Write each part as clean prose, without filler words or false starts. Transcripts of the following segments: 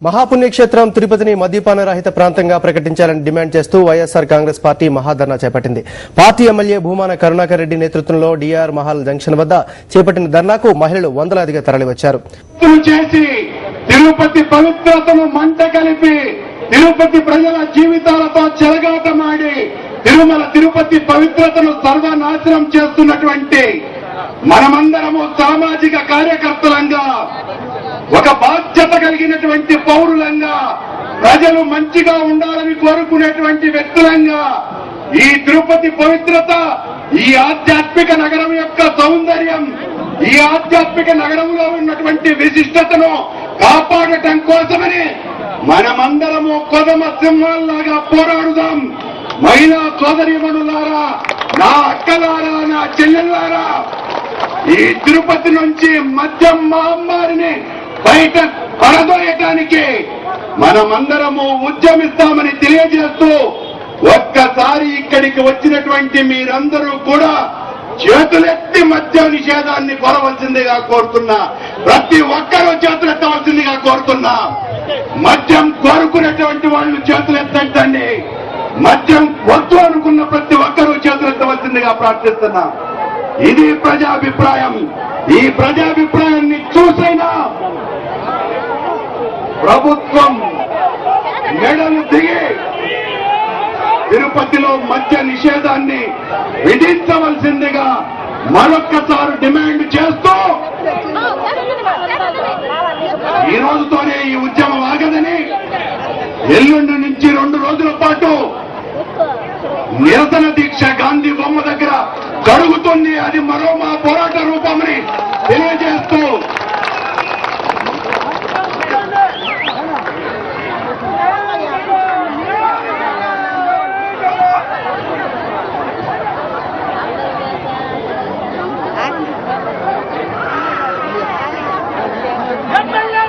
మహాపుణ్యక్షేత్రం తిరుపతిని మద్యపాన రహిత ప్రాంతంగా ప్రకటించాలని డిమాండ్ చేస్తూ వైఎస్ఆర్ కాంగ్రెస్ పార్టీ మహాధర్నా చేపట్టింది. పార్టీ ఎమ్మెల్యే భూమాన కరుణాకర్ రెడ్డి నేతృత్వంలో డిఆర్ మహల్ జంక్షన్ వద్ద చేపట్టిన ధర్నాకు మహిళలు వందలాదిగా తరలివచ్చారు. తిరుపతి పవిత్రతను మంట కలిపి తిరుపతి ప్రజల జీవితాలతో చెలగాటమాడి తిరుపతి పవిత్రతను సర్వనాశనం చేస్తున్నటువంటి మనమందరము సామాజిక కార్యకర్తలంగా, ఒక బాధ్యత కలిగినటువంటి పౌరులంగా, ప్రజలు మంచిగా ఉండాలని కోరుకునేటువంటి వ్యక్తులంగా ఈ తిరుపతి పవిత్రత, ఈ ఆధ్యాత్మిక నగరం యొక్క సౌందర్యం, ఈ ఆధ్యాత్మిక నగరంలో ఉన్నటువంటి విశిష్టతను కాపాడటం కోసమని మనమందరము కొదమ సింహాల్లాగా పోరాడుదాం. మహిళా సోదరీమణులారా, నా అక్కలారా, నా చెల్లెల్లారా, ఈ తిరుపతి నుంచి మద్యం మహమ్మారిని బయట పడదోయటానికి మనమందరము ఉద్యమిస్తామని తెలియజేస్తూ, ఒక్కసారి ఇక్కడికి వచ్చినటువంటి మీరందరూ కూడా చేతులెత్తి మద్య నిషేధాన్ని కోరవలసిందిగా కోరుతున్నా. ప్రతి ఒక్కరూ చేతులెత్తవలసిందిగా కోరుతున్నా. మద్యం కోరుకునేటువంటి వాళ్ళు చేతులెత్తండి. మద్యం వద్దు అనుకున్న ప్రతి ఒక్కరూ చేతులెత్తవలసిందిగా ప్రార్థిస్తున్నా. ఇది ప్రజాభిప్రాయం. ఈ ప్రజాభిప్రాయాన్ని చూసైనా ప్రభుత్వం మెడలు దిగి తిరుపతిలో మద్య నిషేధాన్ని విధించవలసిందిగా మరొక్కసారి డిమాండ్ చేస్తూ, ఈ రోజుతోనే ఈ ఉద్యమం ఆగదని, ఎల్లుండి నుంచి 2 రోజుల పాటు నిరసన దీక్ష గాంధీ బొమ్మ దగ్గర జరుగుతుంది. అది మరో మా పోరాట రూపమని తెలియజేస్తూ,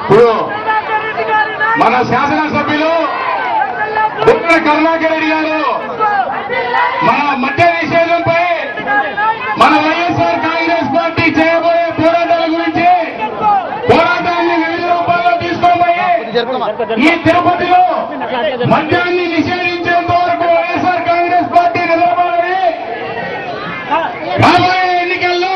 ఇప్పుడు మన శాసనసభ్యులు భూమాన కరుణాకర్ రెడ్డి గారు మన మద్య నిషేధంపై మన వైఎస్ఆర్ కాంగ్రెస్ పార్టీ చేయబోయే పోరాటాల గురించి, పోరాటాన్ని వివిధ రూపాల్లో తీసుకోబోయే ఈ తిరుపతిలో మద్యాన్ని నిషేధించేంత వరకు వైఎస్ఆర్ కాంగ్రెస్ పార్టీ నిలబడాలని రాబోయే ఎన్నికల్లో